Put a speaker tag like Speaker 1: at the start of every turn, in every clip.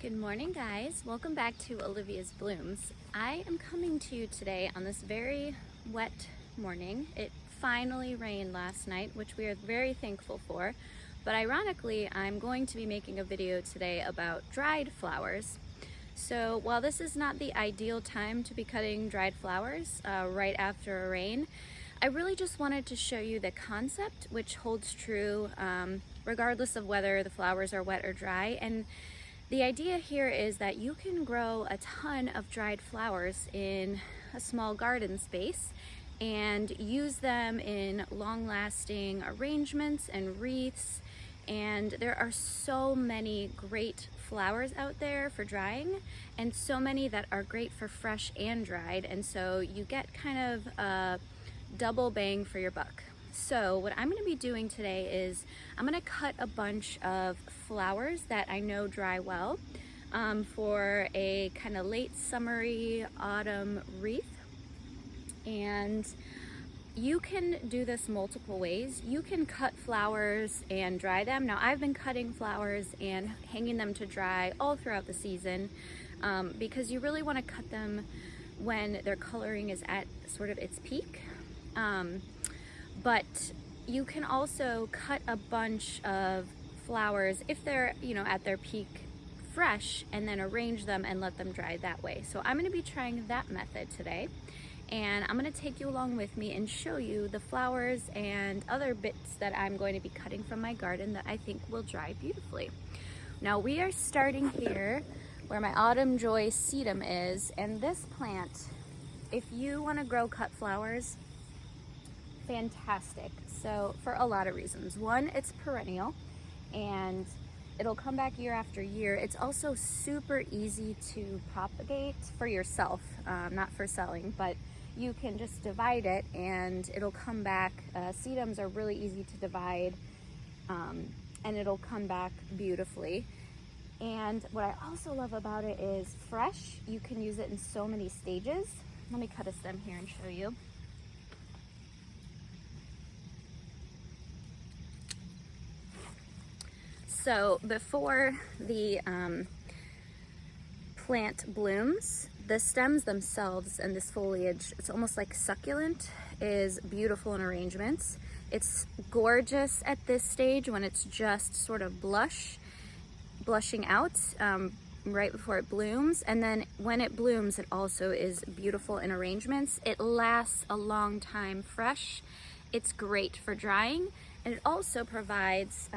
Speaker 1: Good morning, guys. Welcome back to Olivia's Blooms. I am coming to you today on this very wet morning. It finally rained last night, which we are very thankful for. But ironically, I'm going to be making a video today about dried flowers. So while this is not the ideal time to be cutting dried flowers right after a rain, I really just wanted to show you the concept, which holds true regardless of whether the flowers are wet or dry. And the idea here is that you can grow a ton of dried flowers in a small garden space and use them in long-lasting arrangements and wreaths. And there are so many great flowers out there for drying and so many that are great for fresh and dried. And so you get kind of a double bang for your buck. So what I'm going to be doing today is I'm going to cut a bunch of flowers that I know dry well for a kind of late summery autumn wreath. And you can do this multiple ways. You can cut flowers and dry them. Now I've been cutting flowers and hanging them to dry all throughout the season because you really want to cut them when their coloring is at sort of its peak. But you can also cut a bunch of flowers if they're, at their peak fresh, and then arrange them and let them dry that way. So I'm going to be trying that method today, and I'm going to take you along with me and show you the flowers and other bits that I'm going to be cutting from my garden that I think will dry beautifully. Now we are starting here where my autumn joy sedum is, and this plant, if you want to grow cut flowers, fantastic. So for a lot of reasons. One, it's perennial and it'll come back year after year. It's also super easy to propagate for yourself, not for selling, but you can just divide it and it'll come back. Sedums are really easy to divide and it'll come back beautifully. And what I also love about it is fresh. You can use it in so many stages. Let me cut a stem here and show you. So before the plant blooms, the stems themselves and this foliage, it's almost like succulent, is beautiful in arrangements. It's gorgeous at this stage when it's just sort of blushing out right before it blooms. And then when it blooms, it also is beautiful in arrangements. It lasts a long time fresh. It's great for drying, and it also provides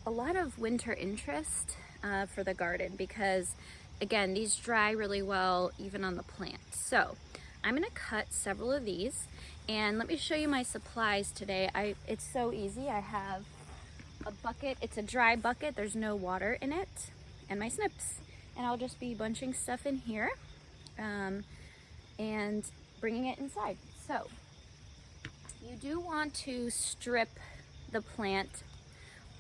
Speaker 1: a lot of winter interest for the garden because, again, these dry really well even on the plant. So I'm going to cut several of these, and let me show you my supplies today. It's so easy. I have a bucket. It's a dry bucket. There's no water in it, and my snips. And I'll just be bunching stuff in here and bringing it inside. So you do want to strip the plant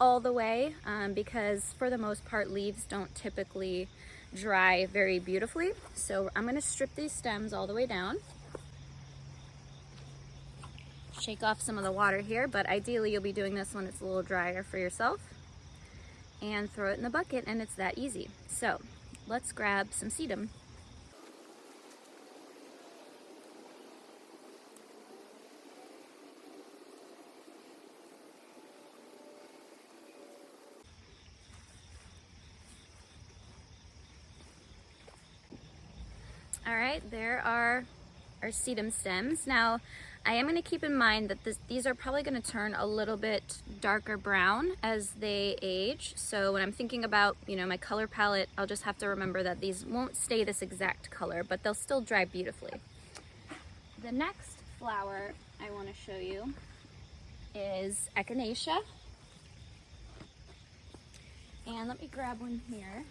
Speaker 1: all the way because for the most part leaves don't typically dry very beautifully. So I'm going to strip these stems all the way down. Shake off some of the water here, but ideally you'll be doing this when it's a little drier for yourself, and throw it in the bucket, and it's that easy. So let's grab some sedum. All right, there are our sedum stems. Now, I am going to keep in mind that these are probably going to turn a little bit darker brown as they age. So when I'm thinking about, my color palette, I'll just have to remember that these won't stay this exact color, but they'll still dry beautifully. The next flower I want to show you is echinacea. And let me grab one here.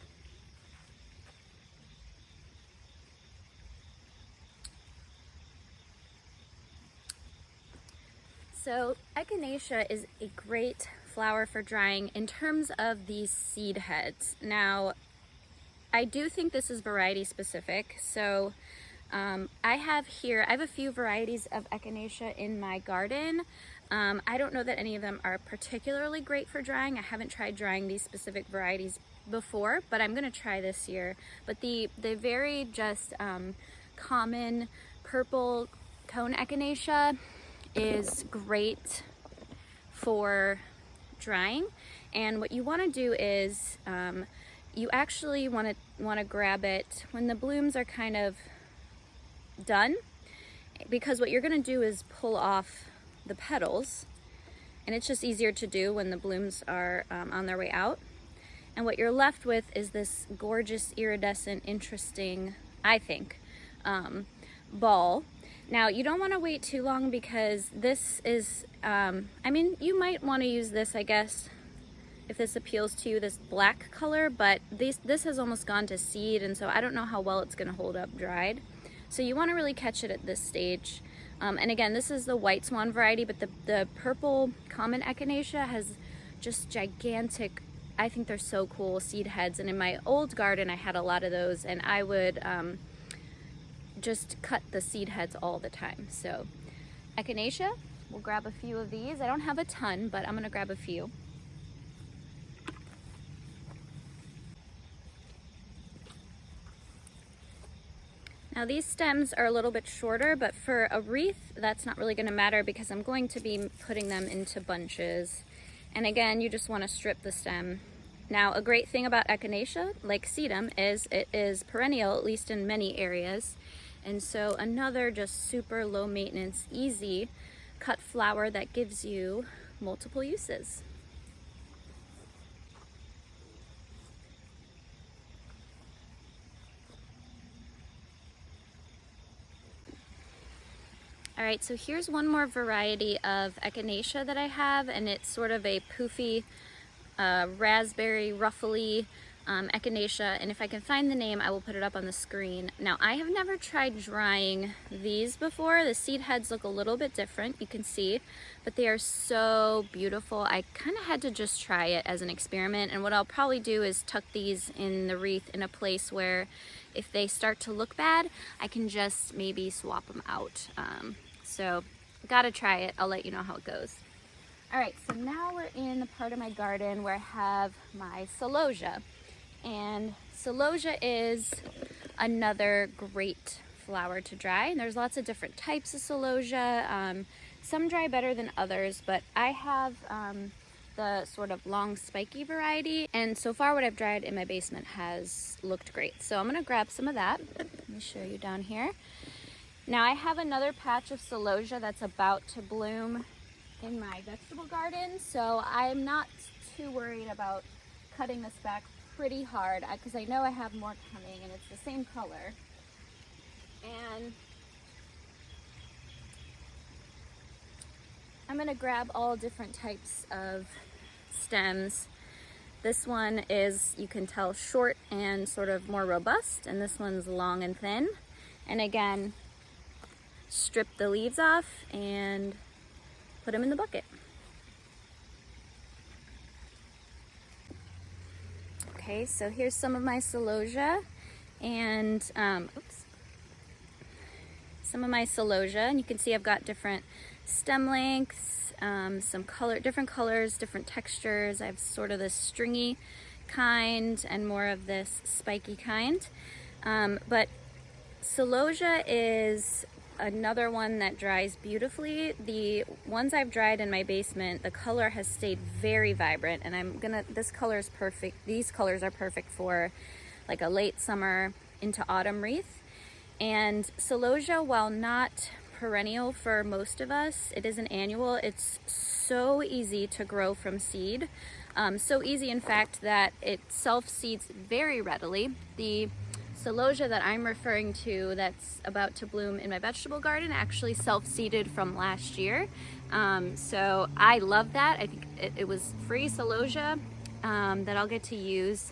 Speaker 1: So echinacea is a great flower for drying in terms of these seed heads. Now, I do think this is variety specific. So I have a few varieties of echinacea in my garden. I don't know that any of them are particularly great for drying. I haven't tried drying these specific varieties before, but I'm gonna try this year. But the very just common purple cone echinacea is great for drying. And what you want to do is you actually want to grab it when the blooms are kind of done, because what you're going to do is pull off the petals, and it's just easier to do when the blooms are on their way out. And what you're left with is this gorgeous, iridescent, interesting, I think, ball. Now, you don't want to wait too long, because this is, I mean, you might want to use this, I guess, if this appeals to you, this black color, but this has almost gone to seed, and so I don't know how well it's going to hold up dried. So you want to really catch it at this stage. And again, this is the white swan variety, but the purple common echinacea has just gigantic, I think they're so cool, seed heads. And in my old garden, I had a lot of those, and I would just cut the seed heads all the time. So echinacea, we'll grab a few of these. I don't have a ton, but I'm gonna grab a few. Now these stems are a little bit shorter, but for a wreath, that's not really gonna matter, because I'm going to be putting them into bunches. And again, you just wanna strip the stem. Now, a great thing about echinacea, like sedum, is it is perennial, at least in many areas. And so another just super low maintenance, easy cut flower that gives you multiple uses. All right, so here's one more variety of echinacea that I have, and it's sort of a poofy, raspberry, ruffly echinacea, and if I can find the name, I will put it up on the screen. Now, I have never tried drying these before. The seed heads look a little bit different, you can see, but they are so beautiful. I kind of had to just try it as an experiment, and what I'll probably do is tuck these in the wreath in a place where if they start to look bad, I can just maybe swap them out. So gotta try it. I'll let you know how it goes. All right, so now we're in the part of my garden where I have my celosia. And celosia is another great flower to dry. And there's lots of different types of celosia. Some dry better than others, but I have the sort of long spiky variety. And so far what I've dried in my basement has looked great. So I'm gonna grab some of that. Let me show you down here. Now I have another patch of celosia that's about to bloom in my vegetable garden, so I'm not too worried about cutting this back pretty hard, because I know I have more coming, and it's the same color. And I'm gonna grab all different types of stems. This one is, you can tell, short and sort of more robust, and this one's long and thin. And again, strip the leaves off and put them in the bucket. Okay, so here's some of my celosia, and some of my celosia, and you can see I've got different stem lengths, some different colors, different textures. I have sort of this stringy kind and more of this spiky kind. But celosia is another one that dries beautifully. The ones I've dried in my basement, the color has stayed very vibrant, and this color is perfect. These colors are perfect for like a late summer into autumn wreath. And celosia, while not perennial for most of us, it is an annual. It's so easy to grow from seed. So easy, in fact, that it self-seeds very readily. The celosia that I'm referring to that's about to bloom in my vegetable garden actually self-seeded from last year. So I love that. I think it was free celosia that I'll get to use.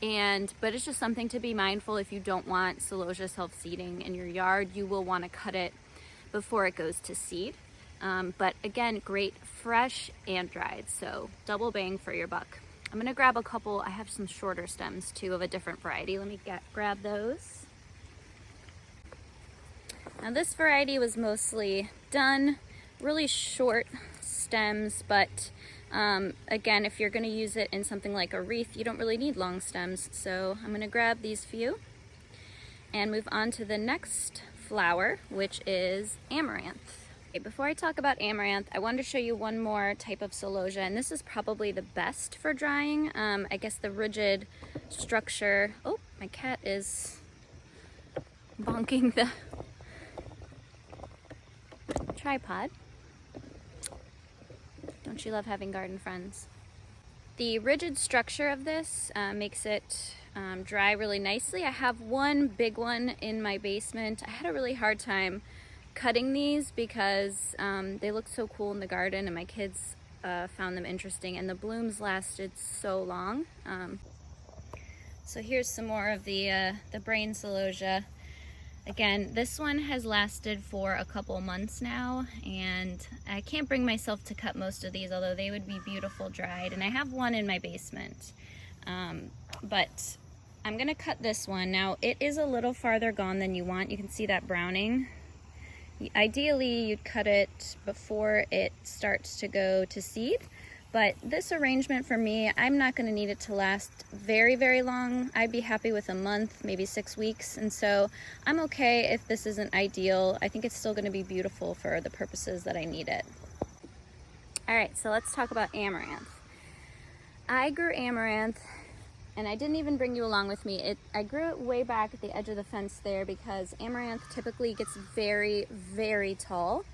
Speaker 1: But it's just something to be mindful. If you don't want celosia self-seeding in your yard, you will want to cut it before it goes to seed. But again, great fresh and dried, so double bang for your buck. I'm gonna grab a couple. I have some shorter stems too of a different variety. Let me grab those. Now this variety was mostly done, really short stems, but Again, if you're going to use it in something like a wreath, you don't really need long stems. So I'm going to grab these few and move on to the next flower, which is amaranth. Okay, before I talk about amaranth, I wanted to show you one more type of celosia, and this is probably the best for drying. I guess the rigid structure. Oh, my cat is bonking the tripod. Don't you love having garden friends? The rigid structure of this makes it dry really nicely. I have one big one in my basement. I had a really hard time cutting these because they look so cool in the garden, and my kids found them interesting, and the blooms lasted so long. So here's some more of the brain celosia. Again, this one has lasted for a couple months now, and I can't bring myself to cut most of these, although they would be beautiful dried. And I have one in my basement, but I'm gonna cut this one. Now, it is a little farther gone than you want. You can see that browning. Ideally, you'd cut it before it starts to go to seed, but this arrangement for me, I'm not going to need it to last very, very long. I'd be happy with a month, maybe 6 weeks, and so I'm okay if this isn't ideal. I think it's still going to be beautiful for the purposes that I need it. All right, so let's talk about amaranth. I grew amaranth, and I didn't even bring you along with me. I grew it way back at the edge of the fence there because amaranth typically gets very, very tall.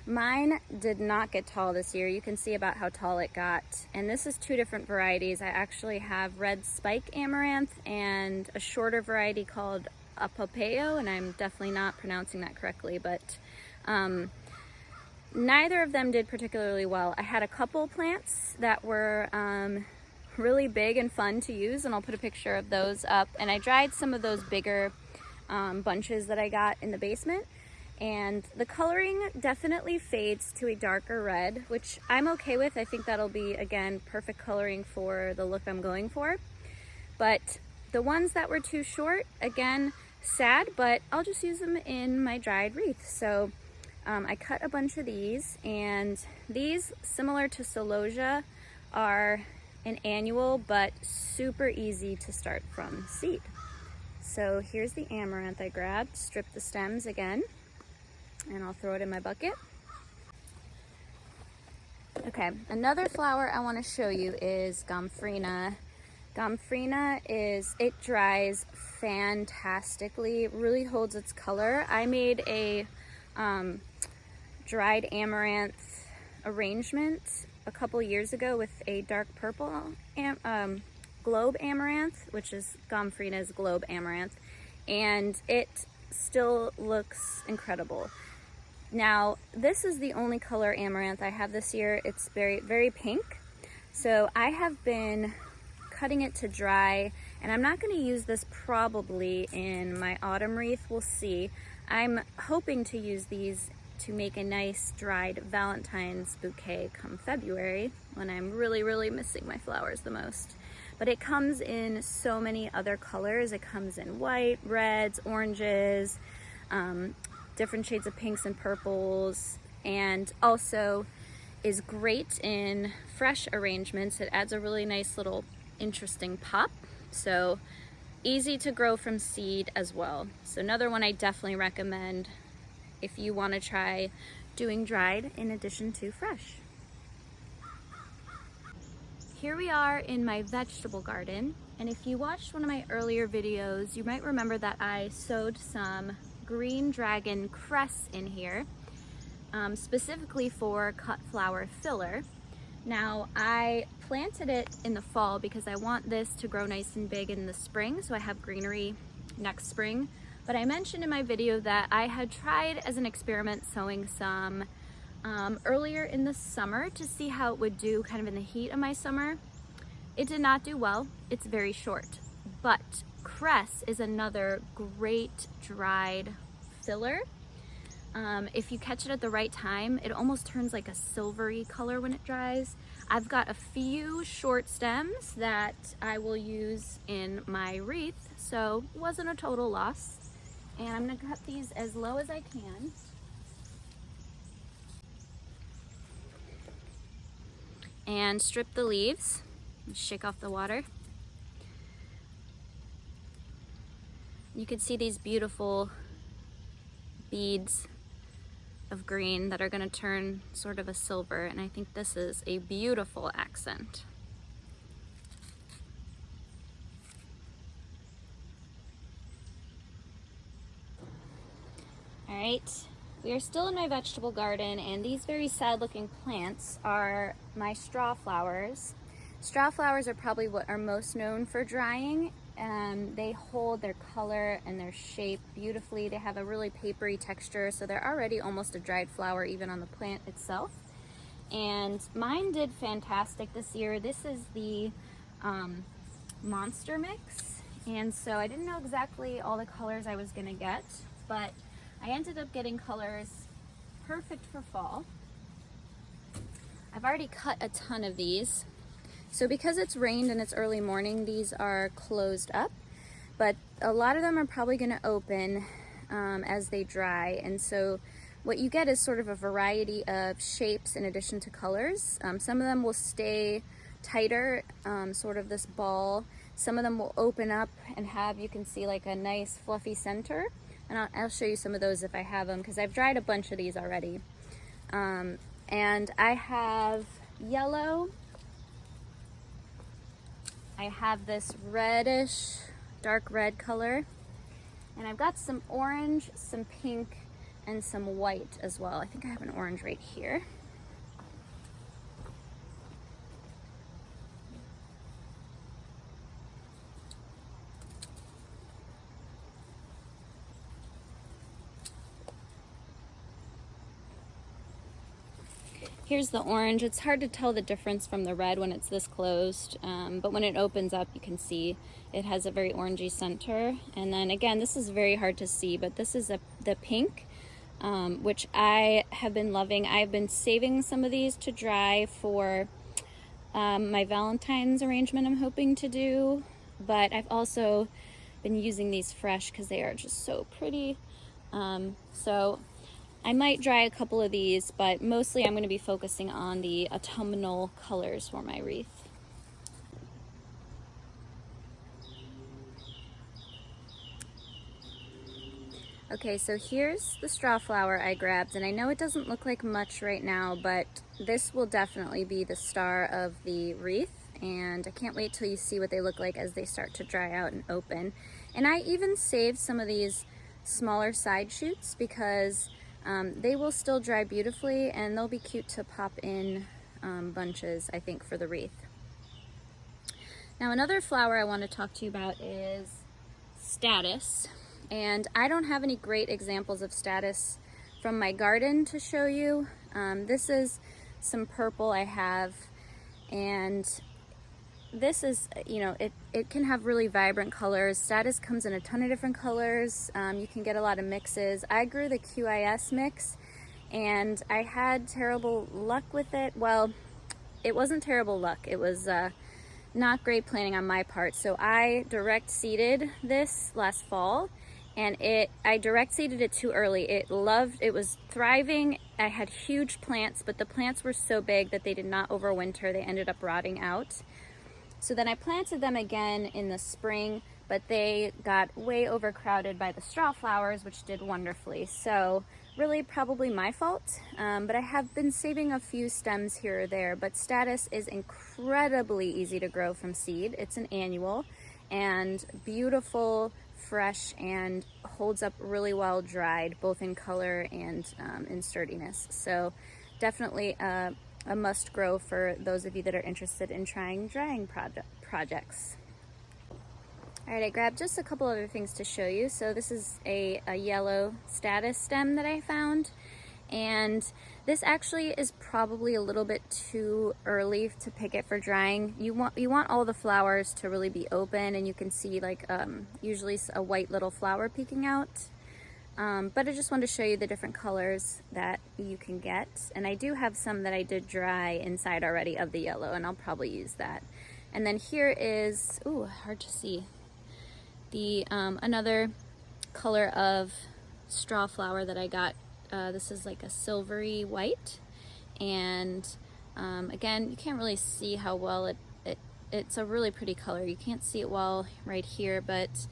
Speaker 1: Mine did not get tall this year. You can see about how tall it got. And this is two different varieties. I actually have red spike amaranth and a shorter variety called apopeo, and I'm definitely not pronouncing that correctly, but neither of them did particularly well. I had a couple plants that were really big and fun to use, and I'll put a picture of those up. And I dried some of those bigger bunches that I got in the basement. And the coloring definitely fades to a darker red, which I'm okay with. I think that'll be, again, perfect coloring for the look I'm going for. But the ones that were too short, again, sad, but I'll just use them in my dried wreath. So I cut a bunch of these, and these, similar to celosia, are an annual, but super easy to start from seed. So here's the amaranth I grabbed, stripped the stems again, and I'll throw it in my bucket. Okay, another flower I want to show you is gomphrena. Gomphrena it dries fantastically, really holds its color. I made a dried amaranth arrangement a couple years ago with a dark purple globe amaranth, which is gomphrina's globe amaranth, and it still looks incredible. Now, this is the only color amaranth I have this year. It's very, very pink. So I have been cutting it to dry, and I'm not going to use this probably in my autumn wreath. We'll see. I'm hoping to use these to make a nice dried Valentine's bouquet come February, when I'm really, really missing my flowers the most. But it comes in so many other colors. It comes in white, reds, oranges, different shades of pinks and purples, and also is great in fresh arrangements. It adds a really nice little interesting pop. So easy to grow from seed as well. So another one I definitely recommend if you want to try doing dried in addition to fresh. Here we are in my vegetable garden, and if you watched one of my earlier videos, you might remember that I sowed some green dragon cress in here, specifically for cut flower filler. Now, I planted it in the fall because I want this to grow nice and big in the spring, so I have greenery next spring. But I mentioned in my video that I had tried as an experiment sowing some earlier in the summer to see how it would do kind of in the heat of my summer. It did not do well. It's very short, but cress is another great dried filler. If you catch it at the right time, it almost turns like a silvery color when it dries. I've got a few short stems that I will use in my wreath, so it wasn't a total loss. And I'm gonna cut these as low as I can. and strip the leaves. Shake off the water. You can see these beautiful beads of green that are going to turn sort of a silver, and I think this is a beautiful accent. All right, we are still in my vegetable garden, and these very sad looking plants are my straw flowers. Straw flowers are probably what are most known for drying. They hold their color and their shape beautifully. They have a really papery texture, so they're already almost a dried flower even on the plant itself. And mine did fantastic this year. This is the monster mix, and so I didn't know exactly all the colors I was gonna get, but I ended up getting colors perfect for fall. I've already cut a ton of these. So because it's rained and it's early morning, these are closed up, but a lot of them are probably going to open as they dry. And so what you get is sort of a variety of shapes in addition to colors. Some of them will stay tighter, sort of this ball. Some of them will open up and have, you can see, like a nice fluffy center. And I'll show you some of those if I have them, because I've dried a bunch of these already. And I have yellow. I have this reddish, dark red color, and I've got some orange, some pink, and some white as well. I think I have an orange right here. Here's the orange. It's hard to tell the difference from the red when it's this closed, but when it opens up, you can see it has a very orangey center. And then again, this is very hard to see, but this is the pink, which I have been loving. I've been saving some of these to dry for my Valentine's arrangement I'm hoping to do, but I've also been using these fresh because they are just so pretty. So I might dry a couple of these, but mostly I'm going to be focusing on the autumnal colors for my wreath. Okay, so here's the straw flower I grabbed, and I know it doesn't look like much right now, but this will definitely be the star of the wreath, and I can't wait till you see what they look like as they start to dry out and open. And I even saved some of these smaller side shoots because they will still dry beautifully, and they'll be cute to pop in bunches, I think, for the wreath. Now, another flower I want to talk to you about is statice. And I don't have any great examples of statice from my garden to show you. This is some purple I have, and this is, you know, it can have really vibrant colors. Statice comes in a ton of different colors. You can get a lot of mixes. I grew the QIS mix, and I had terrible luck with it. Well, it wasn't terrible luck. It was not great planning on my part. So I direct seeded this last fall, and I direct seeded it too early. It was thriving. I had huge plants, but the plants were so big that they did not overwinter. They ended up rotting out. So then I planted them again in the spring, but they got way overcrowded by the straw flowers, which did wonderfully. So really probably my fault, but I have been saving a few stems here or there. But statice is incredibly easy to grow from seed. It's an annual and beautiful, fresh, and holds up really well dried, both in color and in sturdiness. So definitely a must grow for those of you that are interested in trying drying projects. All right, I grabbed just a couple other things to show you. So this is a yellow statice stem that I found, and this actually is probably a little bit too early to pick it for drying. You want all the flowers to really be open, and you can see like usually a white little flower peeking out. But I just wanted to show you the different colors that you can get. And I do have some that I did dry inside already of the yellow, and I'll probably use that. And then here is, ooh, hard to see, the another color of straw flower that I got. This is like a silvery white, and Again, you can't really see how well it's a really pretty color. You can't see it well right here, but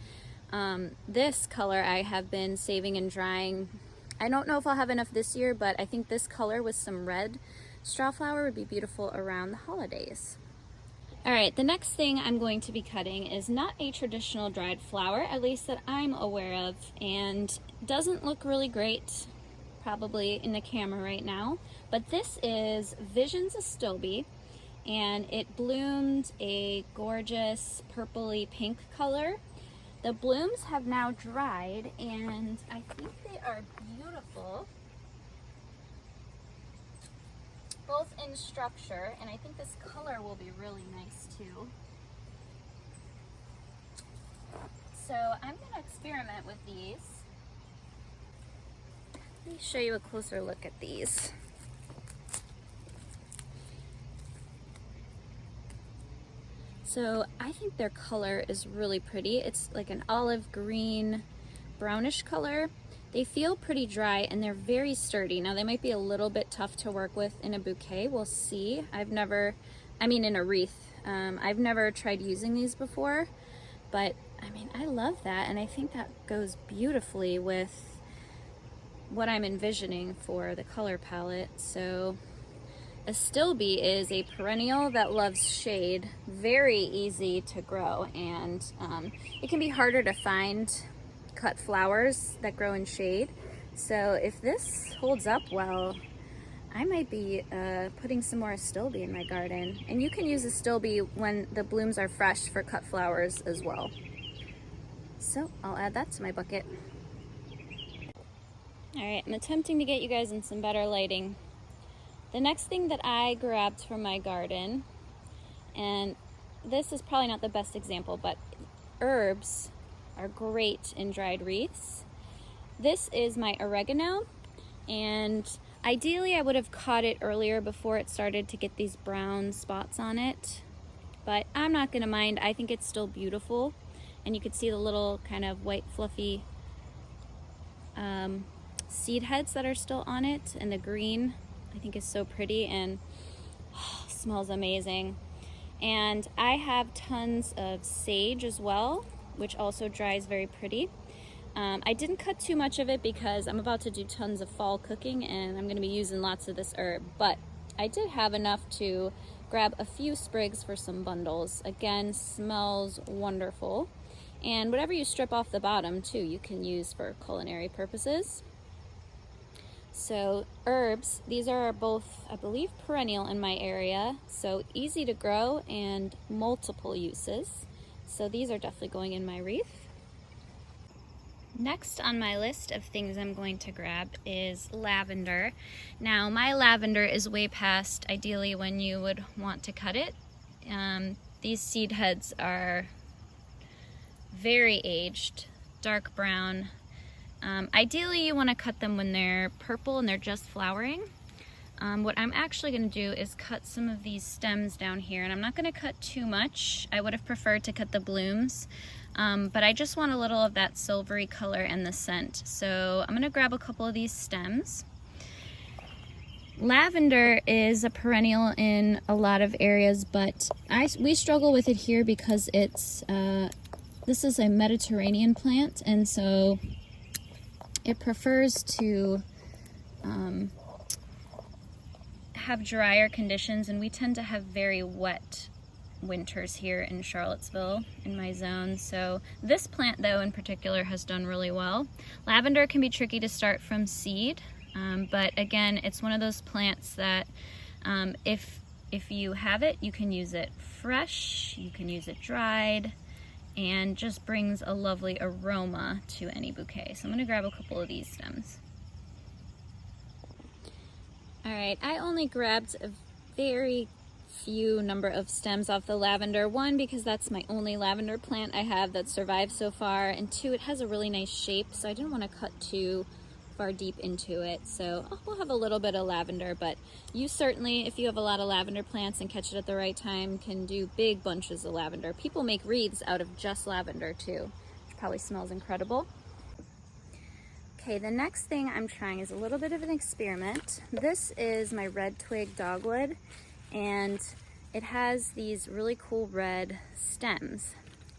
Speaker 1: this color I have been saving and drying. I don't know if I'll have enough this year, but I think this color with some red straw flower would be beautiful around the holidays. All right, the next thing I'm going to be cutting is not a traditional dried flower, at least that I'm aware of, and doesn't look really great probably in the camera right now, but this is Visions Astilbe, and it bloomed a gorgeous purpley pink color. The blooms have now dried, and I think they are beautiful, both in structure, and I think this color will be really nice too. So I'm going to experiment with these. Let me show you a closer look at these. So I think their color is really pretty. It's like an olive green, brownish color. They feel pretty dry and they're very sturdy. Now they might be a little bit tough to work with in a bouquet. We'll see. In a wreath. I've never tried using these before, but I mean, I love that, and I think that goes beautifully with what I'm envisioning for the color palette. So Astilbe is a perennial that loves shade, very easy to grow, and it can be harder to find cut flowers that grow in shade. So if this holds up well, I might be putting some more Astilbe in my garden. And you can use Astilbe when the blooms are fresh for cut flowers as well. So I'll add that to my bucket. All right, I'm attempting to get you guys in some better lighting. The next thing that I grabbed from my garden, and this is probably not the best example, but herbs are great in dried wreaths. This is my oregano, and ideally I would have caught it earlier before it started to get these brown spots on it, but I'm not gonna mind. I think it's still beautiful, and you can see the little kind of white fluffy seed heads that are still on it, and the green I think is so pretty and smells amazing. And I have tons of sage as well, which also dries very pretty. I didn't cut too much of it because I'm about to do tons of fall cooking and I'm going to be using lots of this herb, but I did have enough to grab a few sprigs for some bundles. Again, smells wonderful. And whatever you strip off the bottom too, you can use for culinary purposes. So herbs, these are both, I believe, perennial in my area, so easy to grow and multiple uses. So these are definitely going in my wreath. Next on my list of things I'm going to grab is lavender. Now my lavender is way past ideally when you would want to cut it. These seed heads are very aged, dark brown. Ideally you want to cut them when they're purple and they're just flowering. What I'm actually going to do is cut some of these stems down here, and I'm not going to cut too much. I would have preferred to cut the blooms, but I just want a little of that silvery color and the scent. So I'm going to grab a couple of these stems. Lavender is a perennial in a lot of areas, but we struggle with it here because it's this is a Mediterranean plant, and so it prefers to have drier conditions, and we tend to have very wet winters here in Charlottesville, in my zone. So this plant, though, in particular, has done really well. Lavender can be tricky to start from seed, but again, it's one of those plants that if you have it, you can use it fresh, you can use it dried, and just brings a lovely aroma to any bouquet. So I'm gonna grab a couple of these stems. All right, I only grabbed a very few number of stems off the lavender. One, because that's my only lavender plant I have that survived so far, and two, it has a really nice shape, so I didn't want to cut too far deep into it. So we'll have a little bit of lavender, but you certainly, if you have a lot of lavender plants and catch it at the right time, can do big bunches of lavender. People make wreaths out of just lavender too, which probably smells incredible. Okay, the next thing I'm trying is a little bit of an experiment. This is my red twig dogwood, and it has these really cool red stems.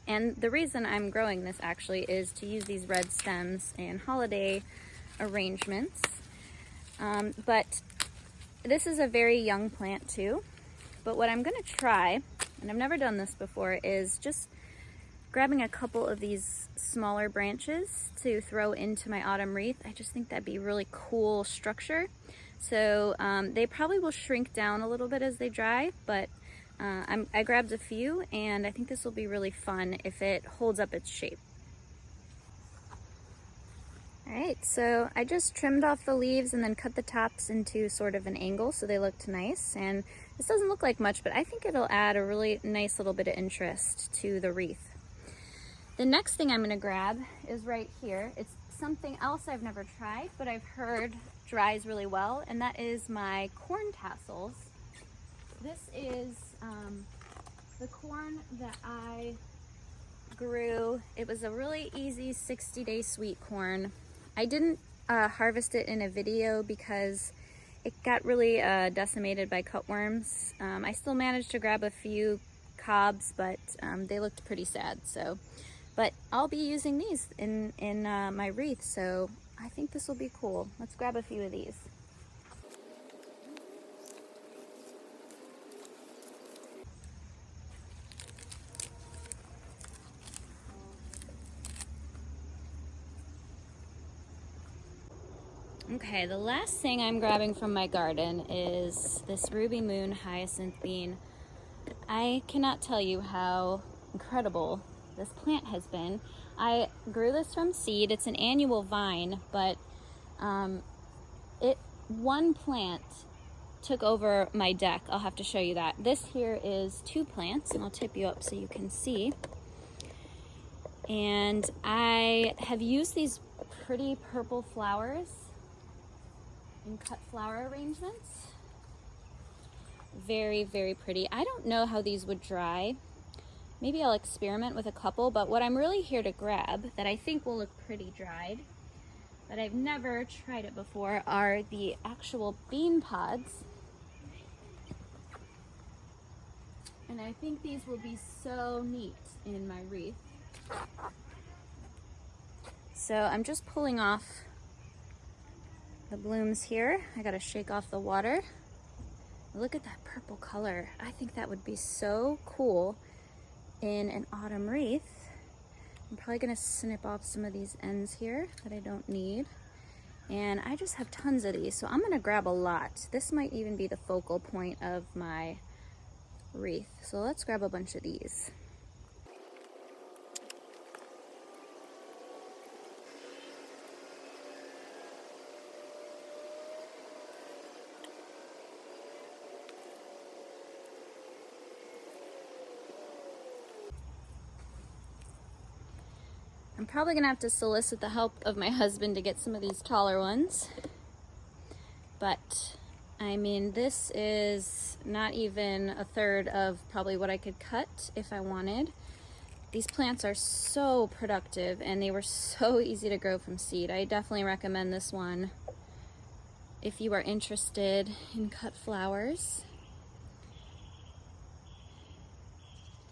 Speaker 1: And the reason I'm growing this actually is to use these red stems in holiday arrangements. But this is a very young plant too. But what I'm gonna try, and I've never done this before, is just grabbing a couple of these smaller branches to throw into my autumn wreath. I just think that'd be really cool structure. So they probably will shrink down a little bit as they dry, but I grabbed a few, and I think this will be really fun if it holds up its shape. All right, so I just trimmed off the leaves and then cut the tops into sort of an angle so they looked nice. And this doesn't look like much, but I think it'll add a really nice little bit of interest to the wreath. The next thing I'm gonna grab is right here. It's something else I've never tried, but I've heard dries really well, and that is my corn tassels. This is the corn that I grew. It was a really easy 60-day sweet corn. I didn't harvest it in a video because it got really decimated by cutworms. I still managed to grab a few cobs, but they looked pretty sad. But I'll be using these in my wreath, so I think this will be cool. Let's grab a few of these. Okay, the last thing I'm grabbing from my garden is this Ruby Moon hyacinth bean. I cannot tell you how incredible this plant has been. I grew this from seed. It's an annual vine, but one plant took over my deck. I'll have to show you that. This here is 2 plants, and I'll tip you up so you can see. And I have used these pretty purple flowers in cut flower arrangements. Very, very pretty. I don't know how these would dry. Maybe I'll experiment with a couple, but what I'm really here to grab that I think will look pretty dried, but I've never tried it before, are the actual bean pods. And I think these will be so neat in my wreath. So I'm just pulling off the blooms here. I gotta shake off the water. Look at that purple color. I think that would be so cool in an autumn wreath. I'm probably gonna snip off some of these ends here that I don't need. And I just have tons of these, so I'm gonna grab a lot. This might even be the focal point of my wreath. So let's grab a bunch of these. I'm probably gonna have to solicit the help of my husband to get some of these taller ones. But I mean, this is not even a third of probably what I could cut if I wanted. These plants are so productive and they were so easy to grow from seed. I definitely recommend this one if you are interested in cut flowers.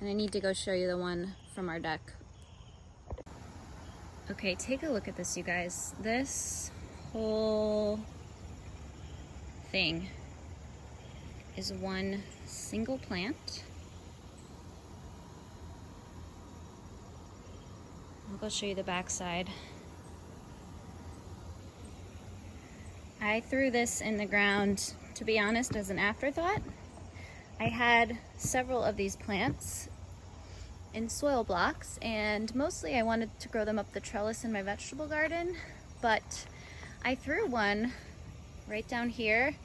Speaker 1: And I need to go show you the one from our deck. Okay, take a look at this, you guys. This whole thing is one single plant. I'll go show you the back side. I threw this in the ground, to be honest, as an afterthought. I had several of these plants in soil blocks, and mostly I wanted to grow them up the trellis in my vegetable garden, but I threw one right down here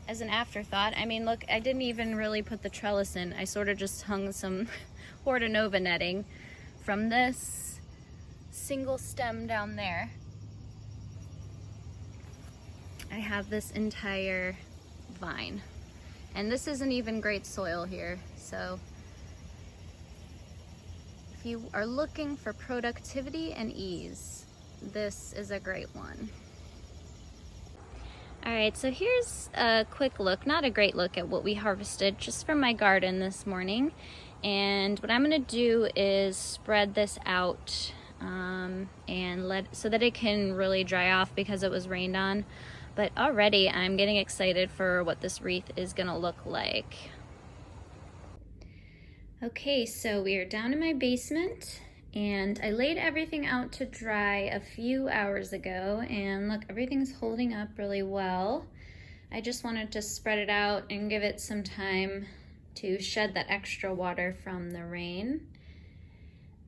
Speaker 1: as an afterthought. I mean, look, I didn't even really put the trellis in. I sort of just hung some Hortanova netting from this single stem down there. I have this entire vine, and this isn't even great soil here, so if you are looking for productivity and ease, this is a great one. Alright, so here's a quick look, not a great look at what we harvested, just from my garden this morning. And what I'm going to do is spread this out and so that it can really dry off because it was rained on. But already I'm getting excited for what this wreath is going to look like. Okay, so we are down in my basement. And I laid everything out to dry a few hours ago, and look, everything's holding up really well. I just wanted to spread it out and give it some time to shed that extra water from the rain.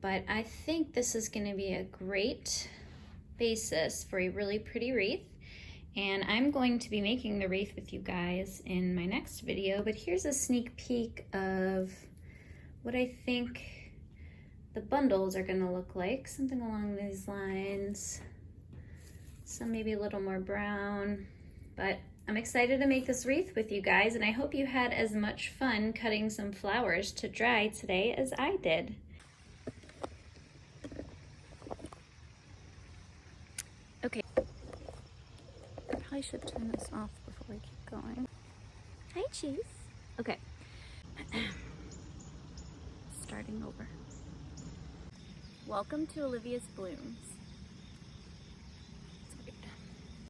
Speaker 1: But I think this is going to be a great basis for a really pretty wreath. And I'm going to be making the wreath with you guys in my next video, but here's a sneak peek of what I think the bundles are gonna look like, something along these lines. Some maybe a little more brown, but I'm excited to make this wreath with you guys, and I hope you had as much fun cutting some flowers to dry today as I did. Okay, I probably should turn this off before we keep going. Hi, Cheese. Okay, starting over. Welcome to Olivia's Blooms.